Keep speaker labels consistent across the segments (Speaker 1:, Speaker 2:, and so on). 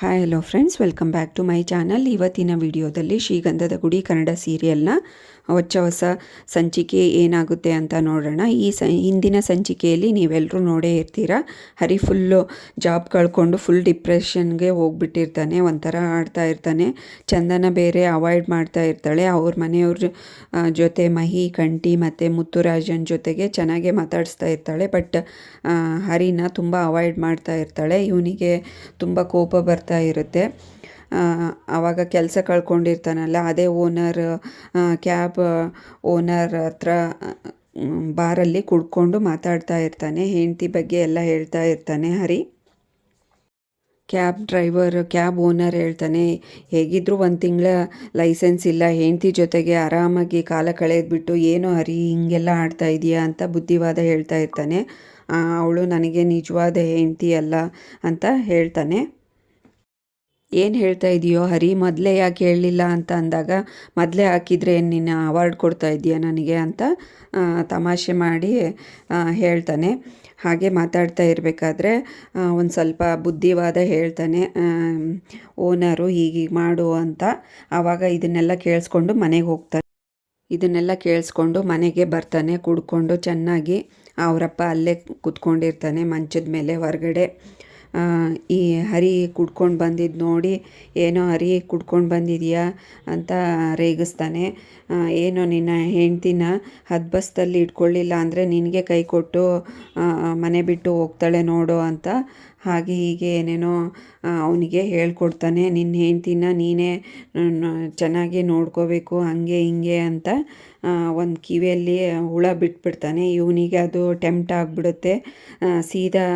Speaker 1: Hi hello friends, welcome back to my channel. ಇವತ್ತಿನ ವಿಡಿಯೋದಲ್ಲಿ ಶ್ರೀಗಂಧದ ಗುಡಿ ಕನ್ನಡ ಸೀರಿಯಲ್ನ ಹೊಸ ಸಂಚಿಕೆ ಏನಾಗುತ್ತೆ ಅಂತ ನೋಡೋಣ. ಹಿಂದಿನ ಸಂಚಿಕೆಯಲ್ಲಿ ನೀವೆಲ್ಲರೂ ನೋಡೇ ಇರ್ತೀರ. ಹರಿ ಫುಲ್ಲು ಜಾಬ್ ಕಳ್ಕೊಂಡು ಫುಲ್ ಡಿಪ್ರೆಷನ್ಗೆ ಹೋಗ್ಬಿಟ್ಟಿರ್ತಾನೆ, ಒಂಥರ ಆಡ್ತಾ ಇರ್ತಾನೆ. ಚಂದನ ಬೇರೆ ಅವಾಯ್ಡ್ ಮಾಡ್ತಾ ಇರ್ತಾಳೆ. ಅವ್ರ ಮನೆಯವ್ರ ಜೊತೆ ಮಹಿ, ಕಂಠಿ ಮತ್ತು ಮುತ್ತುರಾಜನ್ ಜೊತೆಗೆ ಚೆನ್ನಾಗೇ ಮಾತಾಡಿಸ್ತಾ ಇರ್ತಾಳೆ. ಬಟ್ ಹರಿನ ತುಂಬ ಅವಾಯ್ಡ್ ಮಾಡ್ತಾ ಇರ್ತಾಳೆ. ಇವನಿಗೆ ತುಂಬ ಕೋಪ ಬರ್ತಾ ಇರುತ್ತೆ. ಆವಾಗ ಕೆಲಸ ಕಳ್ಕೊಂಡಿರ್ತಾನಲ್ಲ, ಅದೇ ಓನರ್, ಕ್ಯಾಬ್ ಓನರ್ ಹತ್ರ ಬಾರಲ್ಲಿ ಕುಡ್ಕೊಂಡು ಮಾತಾಡ್ತಾ ಇರ್ತಾನೆ. ಹೆಂಡತಿ ಬಗ್ಗೆ ಎಲ್ಲ ಹೇಳ್ತಾ ಇರ್ತಾನೆ ಹರಿ. ಕ್ಯಾಬ್ ಓನರ್ ಹೇಳ್ತಾನೆ, ಹೇಗಿದ್ದರೂ 1 ತಿಂಗಳ ಲೈಸೆನ್ಸ್ ಇಲ್ಲ, ಹೆಂಡತಿ ಜೊತೆಗೆ ಆರಾಮಾಗಿ ಕಾಲ ಕಳೆದ್ಬಿಟ್ಟು ಏನೋ ಹರಿ ಹಿಂಗೆಲ್ಲ ಆಡ್ತಾ ಇದೆಯಾ ಅಂತ ಬುದ್ಧಿವಾದ ಹೇಳ್ತಾ ಇರ್ತಾನೆ. ಅವಳು ನನಗೆ ನಿಜವಾದ ಹೆಂಡತಿ ಅಲ್ಲ ಅಂತ ಹೇಳ್ತಾನೆ. ಏನು ಹೇಳ್ತಾ ಇದೆಯೋ ಹರಿ, ಮೊದಲೇ ಯಾಕೆ ಹೇಳಲಿಲ್ಲ ಅಂತ ಅಂದಾಗ, ಮೊದಲೇ ಹಾಕಿದರೆ ನೀನು ಅವಾರ್ಡ್ ಕೊಡ್ತಾ ಇದೆಯಾ ನನಗೆ ಅಂತ ತಮಾಷೆ ಮಾಡಿ ಹೇಳ್ತಾನೆ. ಹಾಗೆ ಮಾತಾಡ್ತಾ ಇರಬೇಕಾದ್ರೆ ಒಂದು ಸ್ವಲ್ಪ ಬುದ್ಧಿವಾದ ಹೇಳ್ತಾನೆ ಓನರು, ಹೀಗೆ ಮಾಡು ಅಂತ. ಆವಾಗ ಇದನ್ನೆಲ್ಲ ಕೇಳಿಸ್ಕೊಂಡು ಮನೆಗೆ ಹೋಗ್ತಾನೆ. ಇದನ್ನೆಲ್ಲ ಕೇಳಿಸ್ಕೊಂಡು ಮನೆಗೆ ಬರ್ತಾನೆ ಕುಡ್ಕೊಂಡು ಚೆನ್ನಾಗಿ. ಅವರಪ್ಪ ಅಲ್ಲೇ ಕೂತ್ಕೊಂಡಿರ್ತಾನೆ ಮಂಚದ ಮೇಲೆ ಹೊರಗಡೆ. ಈ ಹರಿ ಕುಡ್ಕೊಂಡು ಬಂದಿದ್ದು ನೋಡಿ, ಏನೋ ಹರಿ ಕುಡ್ಕೊಂಡು ಬಂದಿದೆಯಾ ಅಂತ ರೇಗಿಸ್ತಾನೆ. ಏನೋ ನಿನ್ನ ಹೆಂಡ್ತಿನ ಹದ್ಬಸ್ತಲ್ಲಿ ಇಟ್ಕೊಳ್ಳಿಲ್ಲ ಅಂದರೆ ನಿನಗೆ ಕೈ ಕೊಟ್ಟು ಮನೆ ಬಿಟ್ಟು ಹೋಗ್ತಾಳೆ ನೋಡು ಅಂತ ಹಾಗೆ ಹೀಗೆ ಏನೇನೋ ಅವನಿಗೆ ಹೇಳ್ಕೊಡ್ತಾನೆ. ನಿನ್ನ ಹೆಂಡ್ತಿನ ನೀನೇ ಚೆನ್ನಾಗಿ ನೋಡ್ಕೋಬೇಕು, ಹಾಗೆ ಹಿಂಗೆ ಅಂತ ಒಂದು ಕಿವಿಯಲ್ಲಿ ಹುಳ ಬಿಟ್ಬಿಡ್ತಾನೆ. ಇವನಿಗೆ ಅದು ಟೆಂಪ್ಟ್ ಆಗಿಬಿಡುತ್ತೆ. ಸೀದಾ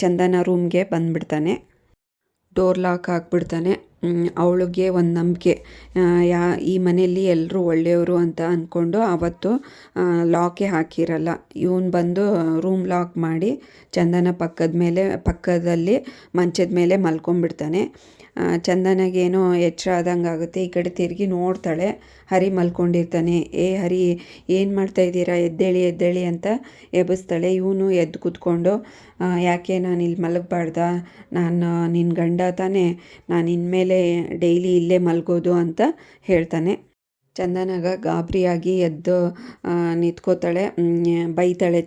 Speaker 1: ಚಂದನ ರೂಮ್ಗೆ ಬಂದುಬಿಡ್ತಾನೆ. Door lock ಹಾಕ್ಬಿಡ್ತಾನೆ. ಅವಳಿಗೆ ಒಂದು ನಂಬಿಕೆ, ಈ ಮನೆಯಲ್ಲಿ ಎಲ್ಲರೂ ಒಳ್ಳೆಯವರು ಅಂತ ಅಂದ್ಕೊಂಡು ಆವತ್ತು ಲಾಕೇ ಹಾಕಿರಲ್ಲ. ಇವನು ಬಂದು ರೂಮ್ ಲಾಕ್ ಮಾಡಿ ಚಂದನ ಪಕ್ಕದಲ್ಲಿ ಮಂಚದ ಮೇಲೆ ಮಲ್ಕೊಂಡ್ಬಿಡ್ತಾನೆ. ಚಂದನಗೇನೋ ಎಚ್ಚರ ಆದಂಗೆ ಆಗುತ್ತೆ. ಈ ಕಡೆ ತಿರುಗಿ ನೋಡ್ತಾಳೆ, ಹರಿ ಮಲ್ಕೊಂಡಿರ್ತಾನೆ. ಹರಿ ಏನು ಮಾಡ್ತಾಯಿದ್ದೀರಾ, ಎದ್ದೇಳಿ ಅಂತ ಎಬ್ಬಿಸ್ತಾಳೆ. ಇವನು ಎದ್ದು ಕೂತ್ಕೊಂಡು, ಯಾಕೆ ನಾನು ಇಲ್ಲಿ ಮಲಗಬಾರ್ದ, ನಾನು ನಿನ್ನ ಗಂಡ ತಾನೇ, ನಾನು ಇನ್ಮೇಲೆ ಡೈಲಿ ಇಲ್ಲೇ ಮಲಗೋದು ಅಂತ ಹೇಳ್ತಾನೆ. ಚಂದನಗ ಗಾಬರಿಯಾಗಿ ಎದ್ದು ನಿಂತ್ಕೋತಾಳೆ. ಬೈತಾಳೆ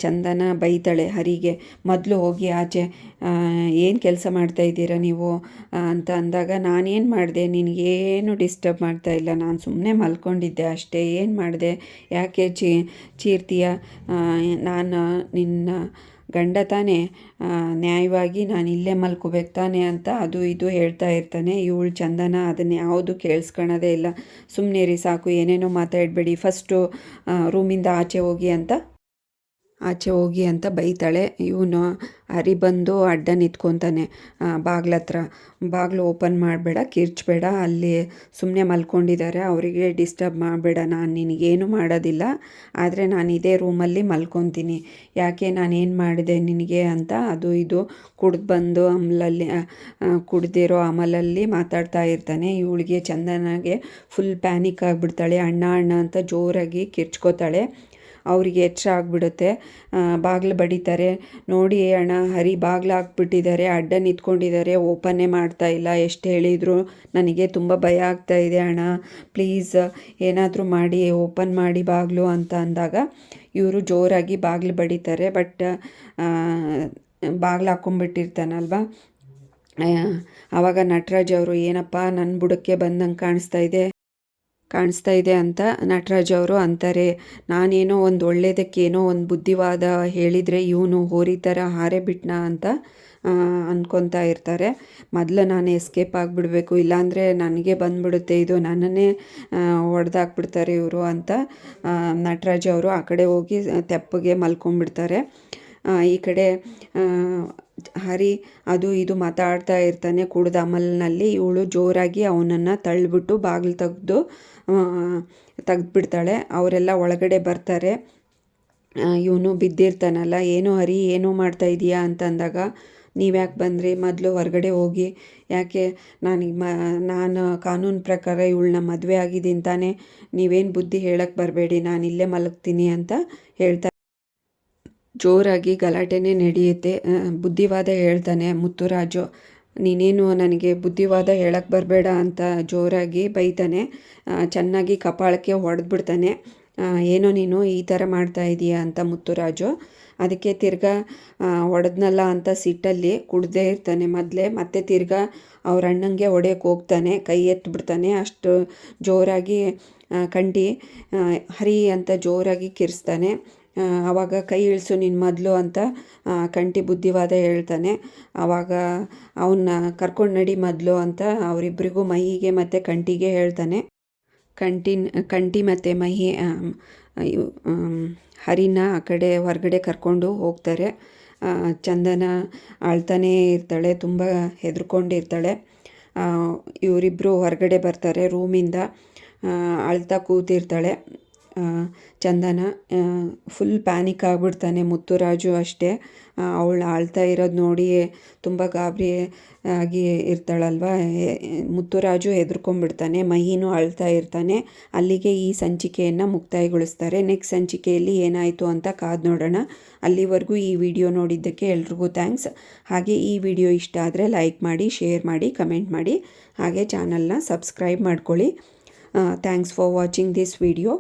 Speaker 1: ಚಂದನ ಬೈತಾಳೆ ಹರಿಗೆ, ಮೊದಲು ಹೋಗಿ ಆಚೆ, ಏನು ಕೆಲಸ ಮಾಡ್ತಾಯಿದ್ದೀರಾ ನೀವು ಅಂತ ಅಂದಾಗ, ನಾನೇನು ಮಾಡಿದೆ, ನಿನಗೇನು ಡಿಸ್ಟರ್ಬ್ ಮಾಡ್ತಾಯಿಲ್ಲ, ನಾನು ಸುಮ್ಮನೆ ಮಲ್ಕೊಂಡಿದ್ದೆ ಅಷ್ಟೇ, ಏನು ಮಾಡಿದೆ, ಯಾಕೆ ಚೀರ್ತೀಯ, ನಾನು ನಿನ್ನ ಗಂಡ ತಾನೇ, ನ್ಯಾಯವಾಗಿ ನಾನು ಇಲ್ಲೇ ಮಲ್ಕೋಬೇಕು ತಾನೆ ಅಂತ ಅದು ಇದು ಹೇಳ್ತಾ ಇರ್ತಾನೆ. ಇವಳು ಚಂದನ ಅದನ್ನು ಯಾವುದು ಕೇಳಿಸ್ಕೊಳ್ಳೋದೇ ಇಲ್ಲ. ಸುಮ್ಮನೆ ರೀ ಸಾಕು, ಏನೇನೋ ಮಾತಾಡಬೇಡಿ, ಫಸ್ಟು ರೂಮಿಂದ ಆಚೆ ಹೋಗಿ ಅಂತ ಬೈತಾಳೆ. ಇವನು ಹರಿ ಬಂದು ಅಡ್ಡ ನಿಂತ್ಕೊತಾನೆ ಬಾಗ್ಲತ್ರ. ಬಾಗಿಲು ಓಪನ್ ಮಾಡಬೇಡ, ಕಿರ್ಚಬೇಡ, ಅಲ್ಲಿ ಸುಮ್ಮನೆ ಮಲ್ಕೊಂಡಿದ್ದಾರೆ, ಅವರಿಗೆ ಡಿಸ್ಟರ್ಬ್ ಮಾಡಬೇಡ, ನಾನು ನಿನಗೇನು ಮಾಡೋದಿಲ್ಲ, ಆದರೆ ನಾನು ಇದೇ ರೂಮಲ್ಲಿ ಮಲ್ಕೊತೀನಿ, ಯಾಕೆ ನಾನೇನು ಮಾಡಿದೆ ನಿನಗೆ ಅಂತ ಅದು ಇದು ಕುಡ್ದು ಕುಡ್ದಿರೋ ಅಮಲಲ್ಲಿ ಮಾತಾಡ್ತಾ ಇರ್ತಾನೆ. ಇವಳಿಗೆ ಚಂದನಾಗೆ ಫುಲ್ ಪ್ಯಾನಿಕ್ ಆಗಿಬಿಡ್ತಾಳೆ. ಅಣ್ಣ ಅಂತ ಜೋರಾಗಿ ಕಿರ್ಚ್ಕೋತಾಳೆ. ಅವರಿಗೆ ಎಚ್ಚರ ಆಗಿಬಿಡುತ್ತೆ. ಬಾಗಿಲು ಬಡಿತಾರೆ. ನೋಡಿ ಅಣ್ಣ, ಹರಿ ಬಾಗಿಲು ಹಾಕ್ಬಿಟ್ಟಿದ್ದಾರೆ, ಅಡ್ಡ ನಿಂತ್ಕೊಂಡಿದ್ದಾರೆ, ಓಪನ್ನೇ ಮಾಡ್ತಾ ಇಲ್ಲ, ಎಷ್ಟು ಹೇಳಿದರು ನನಗೆ ತುಂಬ ಭಯ ಆಗ್ತಾ ಇದೆ ಅಣ್ಣ, ಪ್ಲೀಸ್ ಏನಾದರೂ ಮಾಡಿ ಓಪನ್ ಮಾಡಿ ಬಾಗಿಲು ಅಂತ ಅಂದಾಗ ಇವರು ಜೋರಾಗಿ ಬಾಗಿಲು ಬಡಿತಾರೆ. ಬಟ್ ಬಾಗಿಲು ಹಾಕ್ಕೊಂಬಿಟ್ಟಿರ್ತಾನಲ್ವ. ಆವಾಗ ನಟರಾಜ್ ಅವರು, ಏನಪ್ಪ ನನ್ನ ಬುಡಕ್ಕೆ ಬಂದಂಗೆ ಕಾಣಿಸ್ತಾ ಇದೆ ಅಂತ ನಟರಾಜ್ ಅವರು ಅಂತಾರೆ. ನಾನೇನೋ ಒಂದು ಒಳ್ಳೆಯದಕ್ಕೇನೋ ಒಂದು ಬುದ್ಧಿವಾದ ಹೇಳಿದರೆ ಇವನು ಹೋರಿ ಥರ ಹಾರೇ ಬಿಟ್ನಾ ಅಂತ ಅಂದ್ಕೊತಾ ಇರ್ತಾರೆ. ಮೊದಲು ನಾನು ಎಸ್ಕೇಪ್ ಆಗಿಬಿಡ್ಬೇಕು, ಇಲ್ಲಾಂದರೆ ನನಗೆ ಬಂದುಬಿಡುತ್ತೆ, ಇದು ನನ್ನನ್ನೇ ಹೊಡೆದಾಕ್ಬಿಡ್ತಾರೆ ಇವರು ಅಂತ ನಟರಾಜ್ ಅವರು ಆ ಕಡೆ ಹೋಗಿ ತೆಪ್ಪಗೆ ಮಲ್ಕೊಂಡ್ಬಿಡ್ತಾರೆ. ಈ ಕಡೆ ಹರಿ ಅದು ಇದು ಮಾತಾಡ್ತಾ ಇರ್ತಾನೆ ಕುಡ್ದ ಅಮಲ್ನಲ್ಲಿ. ಇವಳು ಜೋರಾಗಿ ಅವನನ್ನು ತಳ್ಳಿಬಿಟ್ಟು ಬಾಗಿಲು ತೆಗೆದ್ಬಿಡ್ತಾಳೆ. ಅವರೆಲ್ಲ ಒಳಗಡೆ ಬರ್ತಾರೆ. ಇವನು ಬಿದ್ದಿರ್ತಾನಲ್ಲ, ಏನೋ ಹರಿ ಏನೋ ಮಾಡ್ತಾ ಇದೀಯಾ ಅಂತ ಅಂದಾಗ, ನೀವ್ಯಾಕೆ ಬಂದ್ರಿ, ಮೊದಲು ಹೊರಗಡೆ ಹೋಗಿ, ಯಾಕೆ ನಾನು ಕಾನೂನು ಪ್ರಕಾರ ಇವಳನ್ನ ಮದುವೆ ಆಗಿದ್ದೀನಿ ತಾನೇ, ನೀವೇನು ಬುದ್ಧಿ ಹೇಳಕ್ಕೆ ಬರಬೇಡಿ, ನಾನು ಇಲ್ಲೇ ಮಲಗ್ತೀನಿ ಅಂತ ಹೇಳ್ತಾ ಜೋರಾಗಿ ಗಲಾಟೆನೇ ನಡೆಯುತ್ತೆ. ಬುದ್ಧಿವಾದ ಹೇಳ್ತಾನೆ ಮುತ್ತುರಾಜು. ನೀನೇನು ನನಗೆ ಬುದ್ಧಿವಾದ ಹೇಳಕ್ಕೆ ಬರಬೇಡ ಅಂತ ಜೋರಾಗಿ ಬೈತಾನೆ. ಚೆನ್ನಾಗಿ ಕಪಾಳಕ್ಕೆ ಹೊಡೆದ್ಬಿಡ್ತಾನೆ. ಏನೋ ನೀನು ಈ ಥರ ಮಾಡ್ತಾ ಇದೀಯಾ ಅಂತ ಮುತ್ತುರಾಜು. ಅದಕ್ಕೆ ತಿರ್ಗಾ ಹೊಡೆದ್ನಲ್ಲ ಅಂತ ಸಿಟ್ಟಲ್ಲಿ ಕುಡ್ದೇ ಇರ್ತಾನೆ ಮೊದಲೇ. ಮತ್ತೆ ತಿರ್ಗಾ ಅವ್ರ ಅಣ್ಣಂಗೆ ಹೊಡೆಯೋಕ್ಕೆ ಹೋಗ್ತಾನೆ, ಕೈ ಎತ್ತಿಬಿಡ್ತಾನೆ. ಅಷ್ಟು ಜೋರಾಗಿ ಕಂಡು ಹರಿ ಅಂತ ಜೋರಾಗಿ ಕಿರಿಸ್ತಾನೆ. ಆವಾಗ ಕೈ ಇಳಿಸು ನಿನ್ನ ಮೊದಲು ಅಂತ ಕಂಠಿ ಬುದ್ಧಿವಾದ ಹೇಳ್ತಾನೆ. ಆವಾಗ ಅವನ್ನ ಕರ್ಕೊಂಡು ನಡಿ ಮೊದಲು ಅಂತ ಅವರಿಬ್ಬರಿಗೂ ಮಹಿಗೆ ಮತ್ತು ಕಂಠಿಗೆ ಹೇಳ್ತಾನೆ. ಕಂಠಿ ಮತ್ತು ಮಹಿ ಹರಿನ ಆ ಕಡೆ ಹೊರಗಡೆ ಕರ್ಕೊಂಡು ಹೋಗ್ತಾರೆ. ಚಂದನ ಅಳ್ತಾನೇ ಇರ್ತಾಳೆ, ತುಂಬ ಹೆದರ್ಕೊಂಡಿರ್ತಾಳೆ. ಇವರಿಬ್ಬರು ಹೊರಗಡೆ ಬರ್ತಾರೆ ರೂಮಿಂದ. ಅಳ್ತಾ ಕೂತಿರ್ತಾಳೆ ಚಂದನ. ಫುಲ್ ಪ್ಯಾನಿಕ್ ಆಗಿಬಿಡ್ತಾನೆ ಮುತ್ತುರಾಜು ಅಷ್ಟೇ. ಅವಳು ಅಳ್ತಾ ಇರೋದು ನೋಡಿ ತುಂಬ ಗಾಬರಿ ಆಗಿ ಇರ್ತಾಳಲ್ವ, ಮುತ್ತುರಾಜು ಹೆದರ್ಕೊಂಡ್ಬಿಡ್ತಾನೆ. ಮಹಿನೂ ಅಳ್ತಾ ಇರ್ತಾನೆ. ಅಲ್ಲಿಗೆ ಈ ಸಂಚಿಕೆಯನ್ನು ಮುಕ್ತಾಯಗೊಳಿಸ್ತಾರೆ. ನೆಕ್ಸ್ಟ್ ಸಂಚಿಕೆಯಲ್ಲಿ ಏನಾಯಿತು ಅಂತ ಕಾದು ನೋಡೋಣ. ಅಲ್ಲಿವರೆಗೂ ಈ ವಿಡಿಯೋ ನೋಡಿದ್ದಕ್ಕೆ ಎಲ್ರಿಗೂ ಥ್ಯಾಂಕ್ಸ್. ಹಾಗೆ ಈ ವಿಡಿಯೋ ಇಷ್ಟ ಆದರೆ ಲೈಕ್ ಮಾಡಿ, ಶೇರ್ ಮಾಡಿ, ಕಮೆಂಟ್ ಮಾಡಿ. ಹಾಗೆ ಚಾನಲ್ನ ಸಬ್ಸ್ಕ್ರೈಬ್ ಮಾಡ್ಕೊಳ್ಳಿ. Thanks for watching this video.